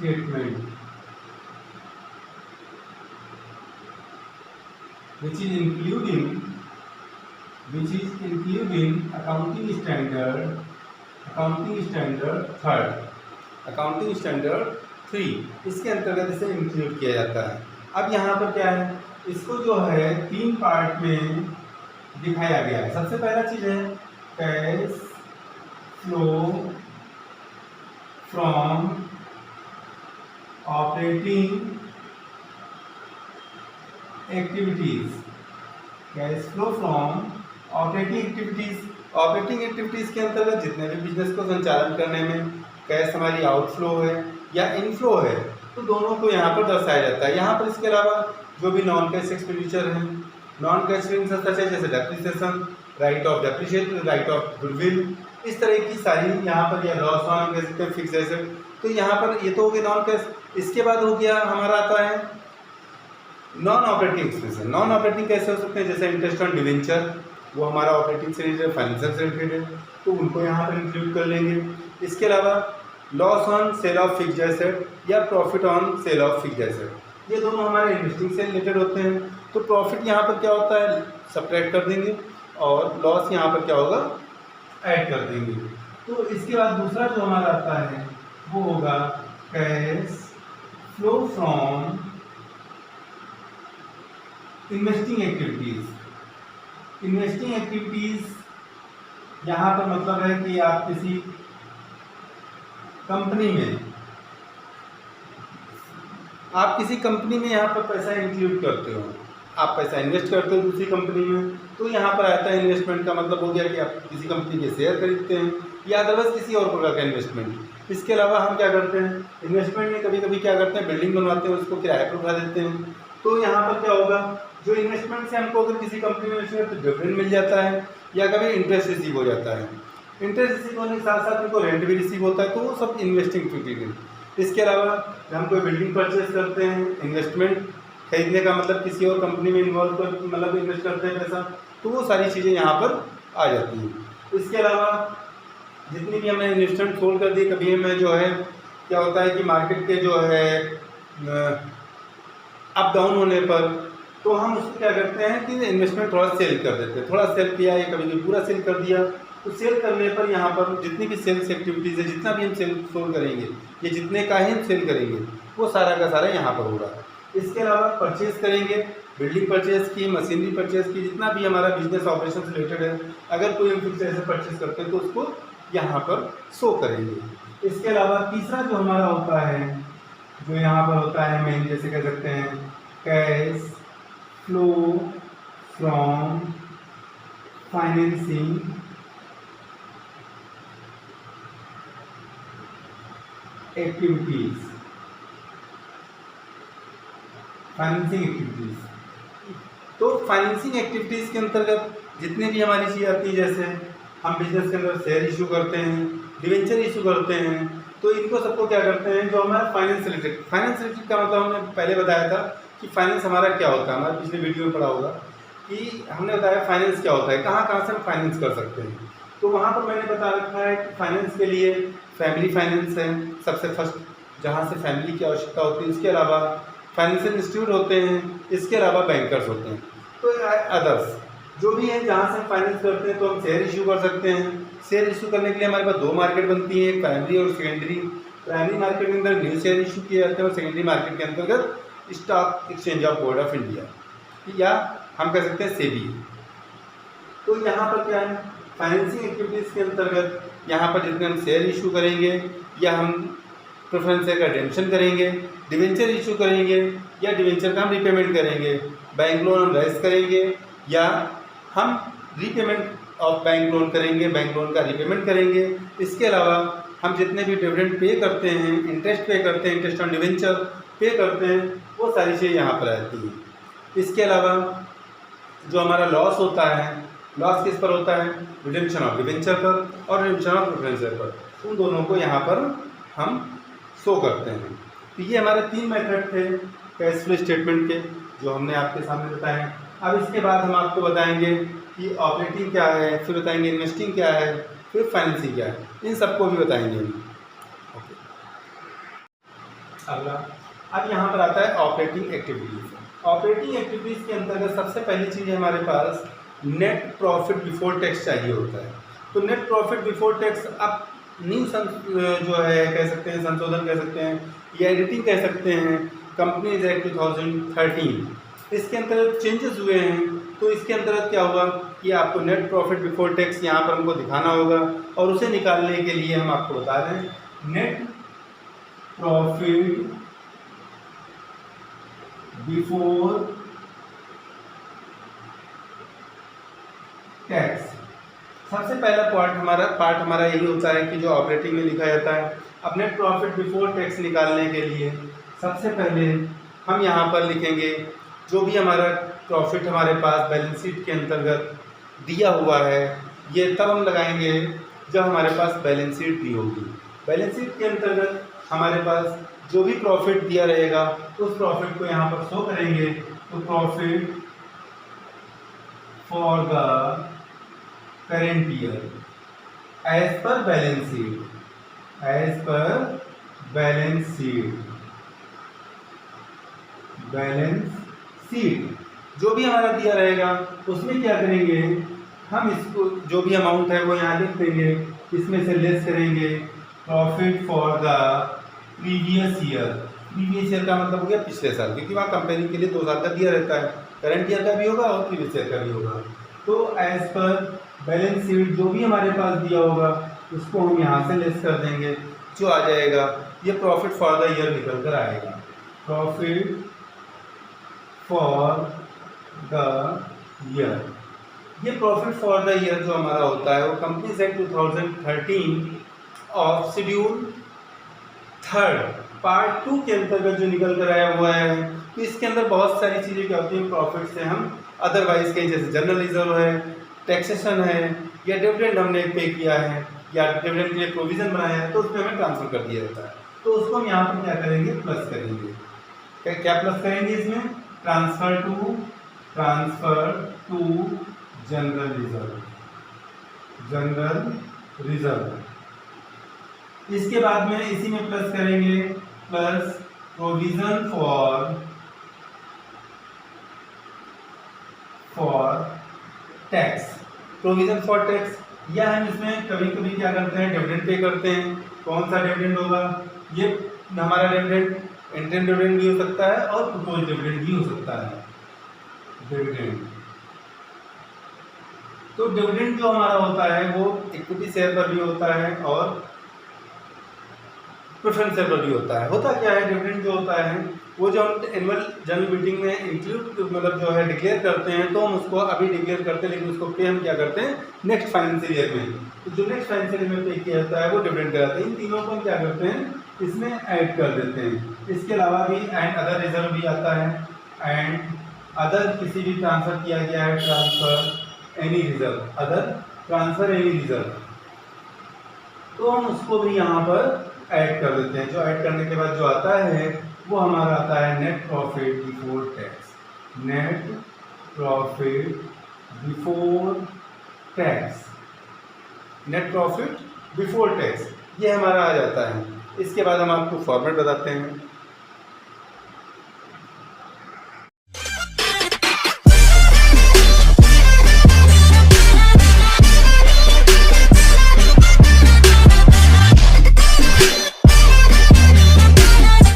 statement which is including accounting standard three, इसके अंतर्गत इसे इंक्लूड किया जाता है। अब यहाँ पर क्या है, इसको जो है 3 पार्ट में दिखाया गया है। सबसे पहला चीज है cash flow from operating activities. Cash flow from operating activities के अंतर्गत जितने भी बिजनेस को संचालन करने में कैश हमारी आउटफ्लो है या इनफ्लो है, तो दोनों को यहाँ पर दर्शाया जाता है। यहाँ पर इसके अलावा जो भी नॉन कैश एक्सपेंडिचर है, नॉन कैश एक्सपेंडिचर जैसे depreciation, right of depreciate, right of goodwill, इस तरह की सारी यहाँ पर, या लॉस ऑन फिक्स्ड एसेट, तो यहाँ पर ये तो हो गया नॉन कैश। इसके बाद हो गया हमारा आता है non operating expenses. Non operating कैसे हो सकते हैं, जैसे इंटरेस्ट ऑन डिवेंचर, वो हमारा ऑपरेटिंग से रिलेटेड, फाइनेंशियल से रिलेटेड है, तो उनको यहाँ पर इंक्लूड कर लेंगे। इसके अलावा loss on sale of fixed asset या profit on sale of fixed asset, ये दोनों हमारे इन्वेस्टिंग से रिलेटेड होते हैं। तो प्रॉफिट यहाँ पर क्या होता है, सब्ट्रैक्ट कर देंगे, और लॉस यहाँ पर क्या होगा, ऐड कर देंगे। तो इसके बाद दूसरा जो हमारा आता है वो होगा cash flow from investing activities. यहाँ पर मतलब है कि आप किसी कंपनी में यहाँ पर पैसा इंक्लूड करते हो, आप पैसा इन्वेस्ट करते हो दूसरी कंपनी में, तो यहाँ पर आता है इन्वेस्टमेंट का मतलब हो गया कि आप किसी कंपनी के शेयर खरीदते हैं या अदरवाइज किसी और प्रकार का इन्वेस्टमेंट। इसके अलावा हम क्या करते हैं, इन्वेस्टमेंट में कभी कभी क्या करते हैं, बिल्डिंग बनवाते हैं, उसको किराए पर उठा देते हैं। तो यहाँ पर क्या होगा, जो इन्वेस्टमेंट से हमको अगर किसी कंपनी में तो डिविडेंड मिल जाता है, या कभी इंटरेस्ट रिसीव हो जाता है। इंटरेस्ट रिसीव होने के साथ साथ उनको रेंट भी रिसीव होता है, तो वो सब इन्वेस्टिंग एक्टिविटी है। इसके अलावा हम कोई बिल्डिंग परचेज करते हैं, इन्वेस्टमेंट खरीदने का मतलब किसी और कंपनी में इन्वॉल्व कर मतलब इन्वेस्ट करते हैं पैसा, तो वो सारी चीज़ें यहाँ पर आ जाती हैं। इसके अलावा जितनी भी हमने इन्वेस्टमेंट सोल्व कर दी, कभी हमें जो है क्या होता है कि मार्केट के जो है अप डाउन होने पर, तो हम उसको क्या करते हैं कि इन्वेस्टमेंट थोड़ा सेल कर देते हैं। थोड़ा सेल किया या कभी पूरा सेल कर दिया, तो सेल करने पर यहाँ पर जितनी भी सेल्स एक्टिविटीज़ है, जितना भी हम सेल सोल्व करेंगे, ये जितने का ही हम सेल करेंगे, वो सारा का सारा यहाँ पर होगा। इसके अलावा परचेज करेंगे, बिल्डिंग परचेज की, मशीनरी परचेज की, जितना भी हमारा बिजनेस ऑपरेशन से रिलेटेड है, अगर कोई हम फिक्स ऐसे परचेज करते हैं तो उसको यहाँ पर शो करेंगे। इसके अलावा तीसरा जो हमारा होता है, जो यहाँ पर होता है मेन, जैसे कह सकते हैं cash flow from financing activities. तो फाइनेंसिंग एक्टिविटीज़ के अंतर्गत जितने भी हमारी चीज़ आती है, जैसे हम बिजनेस के अंदर शेयर इशू करते हैं, डिवेंचर इशू करते हैं, तो इनको सबको क्या करते हैं, जो हमारा फाइनेंस रिलेटेड का मतलब हमने पहले बताया था कि फाइनेंस हमारा क्या होता है, हमारे पिछले वीडियो में पढ़ा होगा कि हमने बताया फाइनेंस क्या होता है, कहाँ कहाँ से हम फाइनेंस कर सकते हैं। तो वहाँ पर मैंने बता रखा है कि फाइनेंस के लिए फैमिली फाइनेंस है सबसे फर्स्ट, जहाँ से फैमिली की आवश्यकता होती है। इसके अलावा फाइनेंशियल इंस्टीट्यूट होते हैं, इसके अलावा बैंकर्स होते हैं। तो अदर्स जो भी है जहाँ से हम फाइनेंस करते हैं, तो हम शेयर इशू कर सकते हैं। शेयर इशू करने के लिए हमारे पास 2 मार्केट बनती है, प्राइमरी और सेकेंडरी। प्राइमरी मार्केट के अंदर न्यू शेयर इशू किए जाते हैं, और सेकेंडरी मार्केट के अंतर्गत stock exchange of board of India, या हम कह सकते हैं सेबी। तो यहाँ पर क्या है, फाइनेंसिंग एक्टिविटीज़ के अंतर्गत यहाँ पर जितने हम शेयर इशू करेंगे, या हम प्रेफरेंस शेयर का रिडेम्पशन करेंगे, डिवेंचर इशू करेंगे, या डिवेंचर का हम रीपेमेंट करेंगे, बैंक लोन हम रेज करेंगे, या हम रीपेमेंट ऑफ बैंक लोन करेंगे, बैंक लोन का रीपेमेंट करेंगे। इसके अलावा हम जितने भी डिविडेंड पे करते हैं, इंटरेस्ट पे करते हैं, इंटरेस्ट ऑन डिवेंचर पे करते हैं, वो सारी चीज़ें यहाँ पर आती हैं। इसके अलावा जो हमारा लॉस होता है, लॉस किस पर होता है, रिडेम्पशन ऑफ डिवेंचर पर और रिडेम्पशन ऑफ प्रेफरेंस शेयर पर। उन दोनों को यहाँ पर हम शो करते हैं। तो ये हमारे 3 मेथड थे कैश फ्लो स्टेटमेंट के, जो हमने आपके सामने बताए। अब इसके बाद हम आपको बताएंगे कि ऑपरेटिंग क्या है, फिर बताएंगे इन्वेस्टिंग क्या है, फिर फाइनेंसिंग क्या है, इन सबको भी बताएंगे हम। अगला, अब यहाँ पर आता है ऑपरेटिंग एक्टिविटीज़। ऑपरेटिंग एक्टिविटीज़ के अंतर्गत सबसे पहली चीज़ हमारे पास नेट प्रॉफिट बिफोर टैक्स चाहिए होता है। तो नेट प्रॉफिट बिफोर टैक्स अब न्यू जो है कह सकते हैं, संशोधन कह सकते हैं या एडिटिंग कह सकते हैं, कंपनीज एक्ट 2013, इसके अंतर्गत चेंजेस हुए हैं। तो इसके अंतर्गत क्या हुआ कि आपको नेट प्रॉफिट बिफोर टैक्स यहाँ पर हमको दिखाना होगा, और उसे निकालने के लिए हम आपको बता दें नेट प्रॉफिट बिफोर टैक्स। सबसे पहला पार्ट हमारा यही होता है कि जो ऑपरेटिंग में लिखा जाता है। अब नेट प्रॉफिट बिफोर टैक्स निकालने के लिए सबसे पहले हम यहाँ पर लिखेंगे जो भी हमारा प्रॉफिट हमारे पास बैलेंस शीट के अंतर्गत दिया हुआ है, ये तब हम लगाएंगे जब हमारे पास बैलेंस शीट दी होगी। बैलेंस शीट के अंतर्गत हमारे पास जो भी प्रॉफिट दिया रहेगा उस प्रॉफिट को यहाँ पर शो करेंगे। तो profit for the current year as per balance sheet, as per balance sheet जो भी हमारा दिया रहेगा उसमें क्या करेंगे, हम इसको जो भी अमाउंट है वो यहाँ लिख देंगे, इसमें से लेस करेंगे profit for the previous year. Previous year का मतलब हो गया पिछले साल, क्योंकि वहाँ कंपेयरिंग के लिए 2 साल का दिया रहता है, करंट ईयर का भी होगा और प्रीवियस ईयर का भी होगा। तो एज पर बैलेंस शीट जो भी हमारे पास दिया होगा उसको हम यहाँ से लेस कर देंगे, जो आ जाएगा ये प्रॉफिट फॉर द ईयर निकल कर आएगा। प्रॉफिट फॉर द ईयर, ये प्रॉफिट फॉर द ईयर जो हमारा होता है वो companies act 2013 of schedule 3 part 2 के अंतर्गत जो निकल कर आया हुआ है। तो इसके अंदर बहुत सारी चीज़ें क्या होती हैं, प्रॉफिट से हम अदरवाइज कहीं जैसे जनरल रिजर्व है, टैक्सेशन है, या डिविडेंड हमने पे किया है या डिविडेंड के लिए प्रोविजन बनाया है, तो उसमें हमें ट्रांसफर कर दिया जाता है। तो उसको हम यहाँ पर क्या करेंगे, प्लस करेंगे। क्या प्लस करेंगे इसमें, ट्रांसफर टू जनरल रिजर्व। इसके बाद में इसी में प्लस करेंगे plus provision for tax. Provision for tax, या हम इसमें कभी कभी क्या करते हैं, डिविडेंड पे करते हैं। कौन सा डिविडेंड होगा, ये हमारा डिविडेंड इंटरन डिविडेंड भी हो सकता है और प्रपोज्ड डिविडेंड भी हो सकता है। डिविडेंड, तो डिविडेंड जो हमारा होता है वो इक्विटी शेयर पर भी होता है और प्रेफरेंस शेयर पर भी होता है। होता क्या है, डिविडेंड जो होता है वो जो हम एनुअल जनरल मीटिंग में इंक्लूड मतलब जो है डिक्लेयर करते हैं, तो हम उसको अभी डिक्लेयर करते हैं, लेकिन उसको पे हम क्या करते हैं नेक्स्ट फाइनेंशियल ईयर में। तो जो नेक्स्ट फाइनेंशियल ईयर में पे किया जाता है वो डिविडेंड कहलाता है। इन तीनों को हम क्या करते हैं, इसमें ऐड कर देते हैं। इसके अलावा भी एंड अदर रिजर्व भी आता है, एंड अदर किसी भी ट्रांसफर किया गया है, transfer any reserve, other transfer any reserve, तो हम उसको भी यहाँ पर ऐड कर देते हैं। जो ऐड करने के बाद जो आता है वो हमारा आता है net profit before tax. Net profit before tax, net profit before tax, ये हमारा आ जाता है। इसके बाद हम आपको फॉर्मेट बताते हैं।